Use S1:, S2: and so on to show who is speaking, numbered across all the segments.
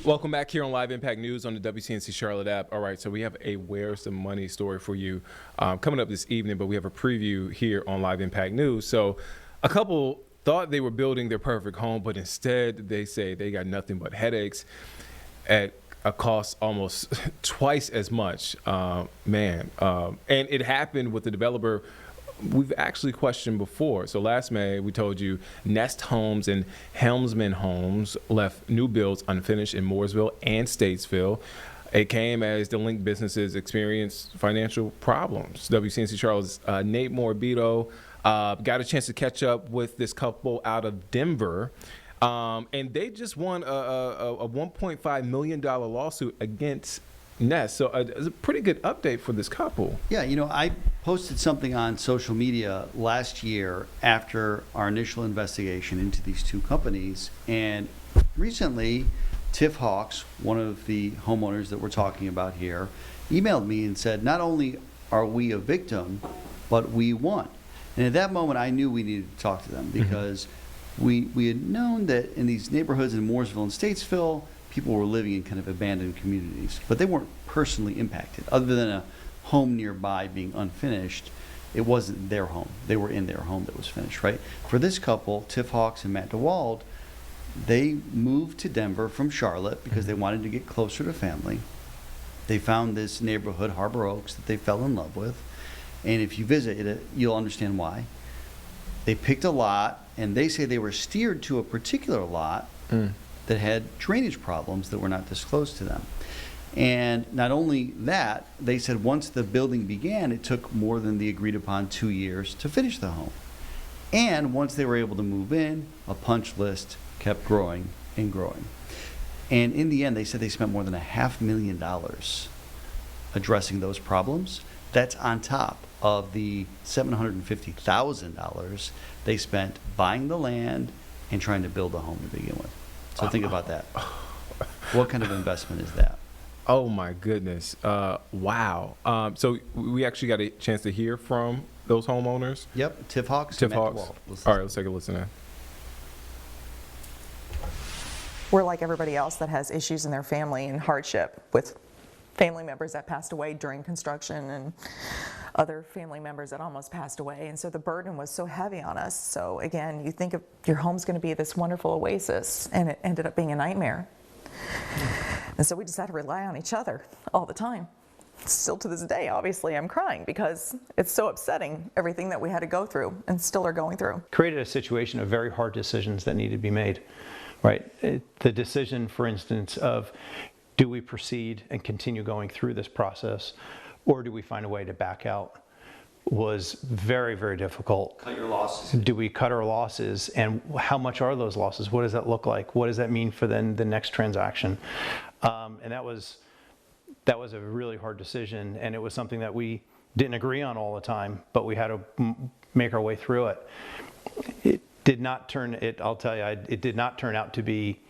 S1: Welcome back here on Live Impact News on the WCNC Charlotte app. All right, so we have a Where's the Money story for you coming up this evening, but we have a preview here on Live Impact News. So a couple thought they were building their perfect home, but instead they say they got nothing but headaches at a cost almost twice as much. And it happened with the developer we've actually questioned before. So last May, we told you Nest Homes and Helmsman Homes left new builds unfinished in Mooresville and Statesville. It came as the linked businesses experienced financial problems. WCNC Charlotte's Nate Morabito got a chance to catch up with this couple out of Denver. And they just won a $1.5 million lawsuit against Nest. So it's a pretty good update for this couple.
S2: Yeah, I posted something on social media last year after our initial investigation into these two companies. And recently, Tiff Hawks, one of the homeowners that we're talking about here, emailed me and said, not only are we a victim, but we won. And at that moment, I knew we needed to talk to them because we had known that in these neighborhoods in Mooresville and Statesville, people were living in kind of abandoned communities, but they weren't personally impacted. Other than a home nearby being unfinished, it wasn't their home. They were in their home that was finished, right? For this couple, Tiff Hawks and Matt DeWald, they moved to Denver from Charlotte because they wanted to get closer to family. They found this neighborhood, Harbor Oaks, that they fell in love with. And if you visit it, you'll understand why. They picked a lot, and they say they were steered to a particular lot that had drainage problems that were not disclosed to them. And not only that, they said once the building began, it took more than the agreed upon 2 years to finish the home. And once they were able to move in, a punch list kept growing and growing. And in the end, they said they spent more than $500,000 addressing those problems. That's on top of the $750,000 they spent buying the land and trying to build a home to begin with. So think about that. What kind of investment is that?
S1: Oh my goodness. Wow. So we actually got a chance to hear from those homeowners.
S2: Yep. Tiff Hawks.
S1: Tiff Hawks. All right, let's take a listen in.
S3: We're like everybody else that has issues in their family and hardship with family members that passed away during construction and other family members that almost passed away. And so the burden was so heavy on us. So again, you think of your home's going to be this wonderful oasis, and it ended up being a nightmare. And so we just had to rely on each other all the time. Still to this day, obviously, I'm crying because it's so upsetting, everything that we had to go through and still are going through.
S4: Created a situation of very hard decisions that needed to be made, right? The decision, for instance, of do we proceed and continue going through this process, or do we find a way to back out, was very, very difficult.
S2: Cut your losses.
S4: Do we cut our losses, and how much are those losses? What does that look like? What does that mean for then the next transaction? And that was a really hard decision, and it was something that we didn't agree on all the time, but we had to make our way through it. It did not turn out to be,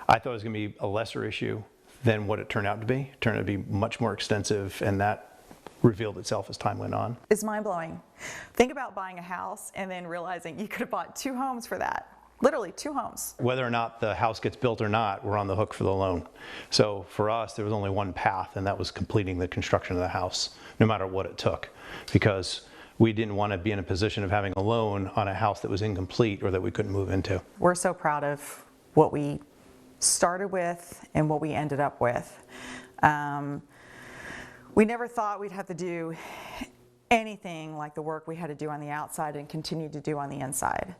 S4: I thought it was going to be a lesser issue than what it turned out to be. It turned out to be much more extensive, and that revealed itself as time went on.
S3: It's mind-blowing. Think about buying a house and then realizing you could have bought 2 homes for that. Literally 2 homes.
S4: Whether or not the house gets built or not, we're on the hook for the loan. So for us, there was only one path, and that was completing the construction of the house, no matter what it took, because we didn't want to be in a position of having a loan on a house that was incomplete or that we couldn't move into.
S3: We're so proud of what we started with and what we ended up with. We never thought we'd have to do anything like the work we had to do on the outside and continue to do on the inside.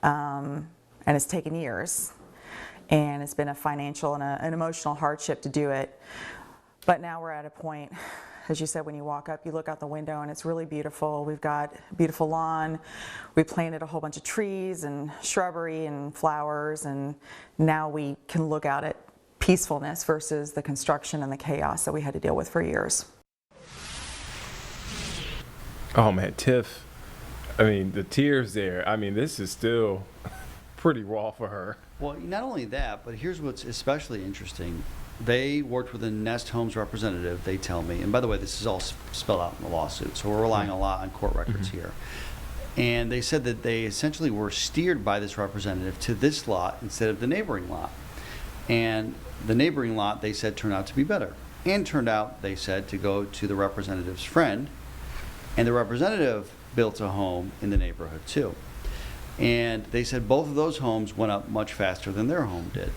S3: And it's taken years, and it's been a financial and an emotional hardship to do it. But now we're at a point, as you said, when you walk up, you look out the window and it's really beautiful. We've got a beautiful lawn. We planted a whole bunch of trees and shrubbery and flowers, and now we can look out at peacefulness versus the construction and the chaos that we had to deal with for years.
S1: Oh man, Tiff, I mean, the tears there. I mean, this is still pretty raw for her.
S2: Well, not only that, but here's what's especially interesting. They worked with a Nest Homes representative, they tell me, and by the way, this is all spelled out in the lawsuit, so we're relying a lot on court records here. And they said that they essentially were steered by this representative to this lot instead of the neighboring lot. And the neighboring lot, they said, turned out to be better. And turned out, they said, to go to the representative's friend. And the representative built a home in the neighborhood too. And they said both of those homes went up much faster than their home did.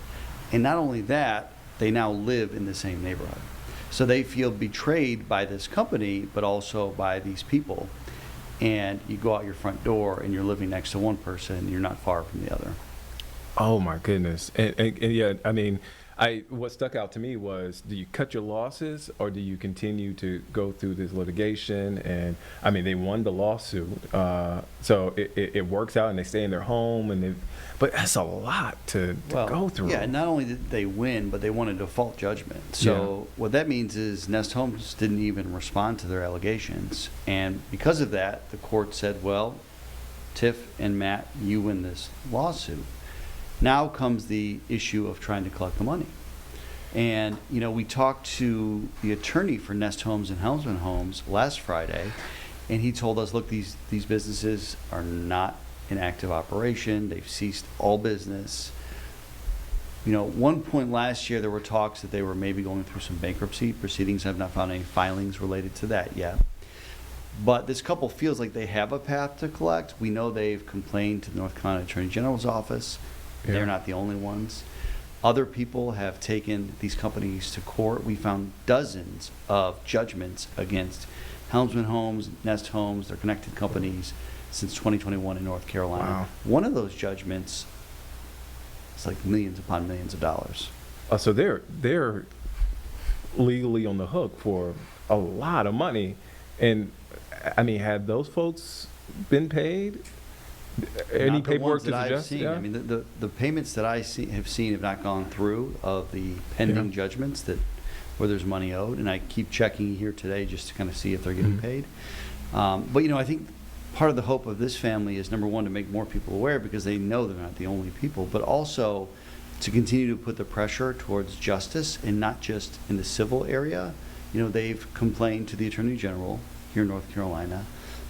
S2: And not only that, they now live in the same neighborhood. So they feel betrayed by this company, but also by these people. And you go out your front door and you're living next to one person, and you're not far from the other.
S1: Oh my goodness. And yeah, I mean, what stuck out to me was, do you cut your losses or do you continue to go through this litigation? And I mean, they won the lawsuit, so it works out and they stay in their home, but that's a lot to go through.
S2: Yeah, and not only did they win, but they won a default judgment. So what that means is Nest Homes didn't even respond to their allegations. And because of that, the court said, well, Tiff and Matt, you win this lawsuit. Now comes the issue of trying to collect the money. And, we talked to the attorney for Nest Homes and Helmsman Homes last Friday, and he told us, look, these businesses are not in active operation. They've ceased all business. One point last year, there were talks that they were maybe going through some bankruptcy proceedings. I've not found any filings related to that yet. But this couple feels like they have a path to collect. We know they've complained to the North Carolina Attorney General's office.
S1: Yeah.
S2: They're not the only ones. Other people have taken these companies to court. We found dozens of judgments against Helmsman Homes, Nest Homes, their connected companies since 2021 in North Carolina.
S1: Wow.
S2: One of those judgments is like millions upon millions of dollars.
S1: So they're legally on the hook for a lot of money. And I mean, have those folks been paid? Any
S2: Not the
S1: paperwork
S2: ones
S1: to
S2: that I've
S1: suggest?
S2: seen.
S1: Yeah?
S2: I mean, the payments that I have seen have not gone through of the pending judgments where there's money owed, and I keep checking here today just to kind of see if they're getting paid. But I think part of the hope of this family is, number one, to make more people aware because they know they're not the only people, but also to continue to put the pressure towards justice, and not just in the civil area. They've complained to the Attorney General here in North Carolina.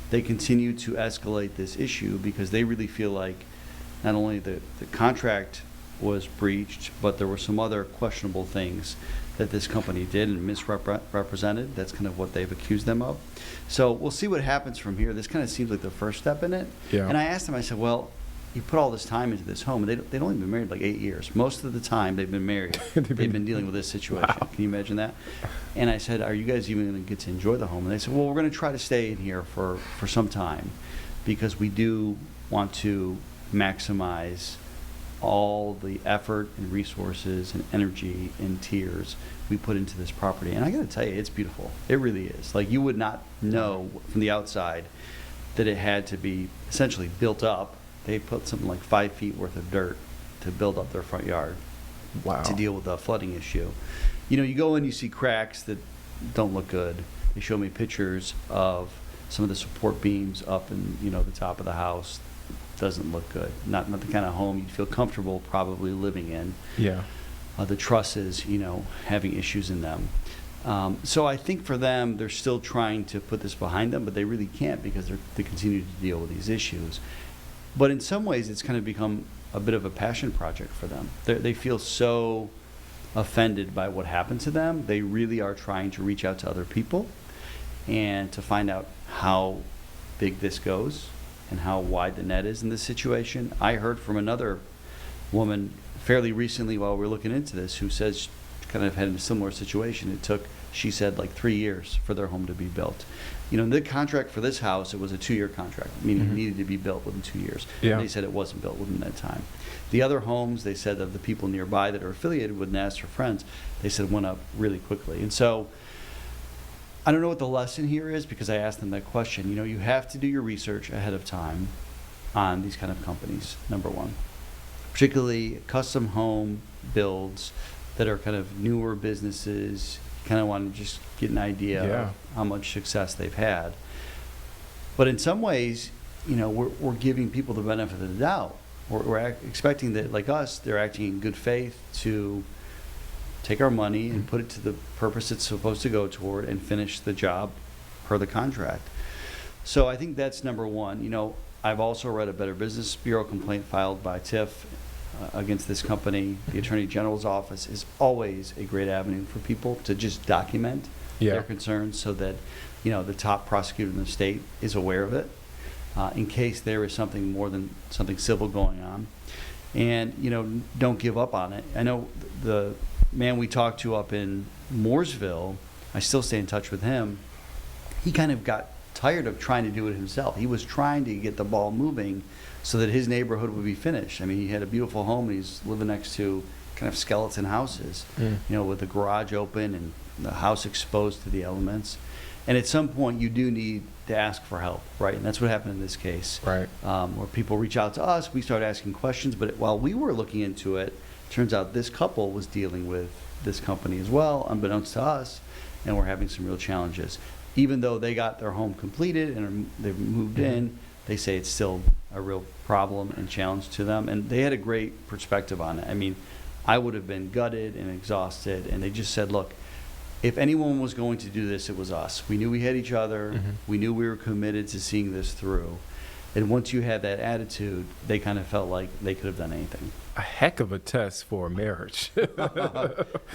S2: They continue to escalate this issue because they really feel like not only the contract was breached, but there were some other questionable things that this company did and misrepresented. That's kind of what they've accused them of. So we'll see what happens from here. This kind of seems like the first step in it.
S1: Yeah.
S2: And I asked them, I said, well, you put all this time into this home, and they'd only been married like 8 years. Most of the time they've been married, they've been dealing with this situation.
S1: Wow.
S2: Can you imagine that? And I said, are you guys even going to get to enjoy the home? And they said, well, we're going to try to stay in here for some time because we do want to maximize all the effort and resources and energy and tears we put into this property. And I got to tell you, it's beautiful. It really is. Like, you would not know from the outside that it had to be essentially built up. They put something like 5 feet worth of dirt to build up their front yard.
S1: Wow.
S2: To deal with the flooding issue. You go in, you see cracks that don't look good. They show me pictures of some of the support beams up in the top of the house. Doesn't look good. Not the kind of home you'd feel comfortable probably living in.
S1: Yeah.
S2: The trusses, having issues in them. So I think for them, they're still trying to put this behind them, but they really can't because they continue to deal with these issues. But in some ways, it's kind of become a bit of a passion project for them. They feel so offended by what happened to them. They really are trying to reach out to other people and to find out how big this goes and how wide the net is in this situation. I heard from another woman fairly recently while we were looking into this who says she kind of had a similar situation. It took, she said, like 3 years for their home to be built. The contract for this house, it was a 2-year contract, meaning it needed to be built within 2 years.
S1: Yeah.
S2: And they said it wasn't built within that time. The other homes, they said, of the people nearby that are affiliated with Nest or friends, they said went up really quickly. And so I don't know what the lesson here is because I asked them that question. You have to do your research ahead of time on these kind of companies, number one. Particularly custom home builds that are kind of newer businesses. You kind of want to just get an idea of how much success they've had. But in some ways, we're giving people the benefit of the doubt. We're expecting that, like us, they're acting in good faith to take our money and put it to the purpose it's supposed to go toward and finish the job per the contract. So I think that's number one. I've also read a Better Business Bureau complaint filed by TIF against this company. The Attorney General's office is always a great avenue for people to just document their concerns so that, the top prosecutor in the state is aware of it in case there is something more than something civil going on. And, don't give up on it. I know the man we talked to up in Mooresville, I still stay in touch with him. He kind of got tired of trying to do it himself. He was trying to get the ball moving so that his neighborhood would be finished. I mean, he had a beautiful home, and he's living next to kind of skeleton houses, with the garage open and the house exposed to the elements. And at some point, you do need to ask for help, right? And that's what happened in this case.
S1: Right.
S2: Where people reach out to us, we start asking questions, but while we were looking into it, turns out this couple was dealing with this company as well, unbeknownst to us, and we're having some real challenges. Even though they got their home completed and they've moved in, they say it's still a real problem and challenge to them. And they had a great perspective on it. I mean, I would have been gutted and exhausted, and they just said, look, if anyone was going to do this, it was us. We knew we had each other. We knew we were committed to seeing this through. And once you had that attitude, they kind of felt like they could have done anything.
S1: A heck of a test for a marriage.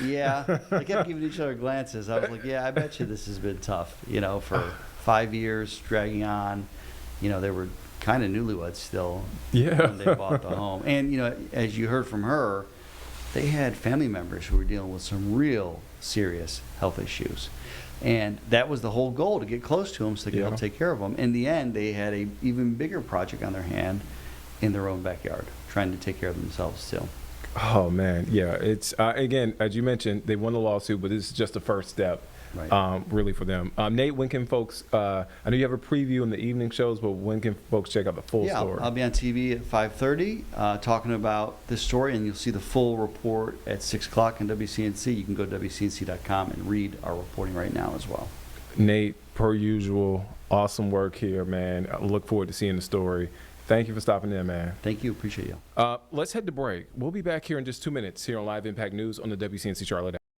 S2: Yeah, I kept giving each other glances. I was like, yeah, I bet you this has been tough, for 5 years, dragging on. They were kind of newlyweds still when they bought the home. And, as you heard from her, they had family members who were dealing with some real serious health issues. And that was the whole goal, to get close to them so they could help take care of them. In the end, they had a even bigger project on their hand in their own backyard, trying to take care of themselves too.
S1: Oh, man. Yeah. It's, again, as you mentioned, they won the lawsuit, but this is just the first step. Right. Really for them. Nate, when can folks, I know you have a preview in the evening shows, but when can folks check out the full story?
S2: I'll be on TV at 5:30 talking about this story, and you'll see the full report at 6 o'clock on WCNC. You can go to WCNC.com and read our reporting right now as well.
S1: Nate, per usual, awesome work here, man. I look forward to seeing the story. Thank you for stopping in, man.
S2: Thank you. Appreciate you.
S1: Let's head to break. We'll be back here in just 2 minutes here on Live Impact News on the WCNC Charlotte app.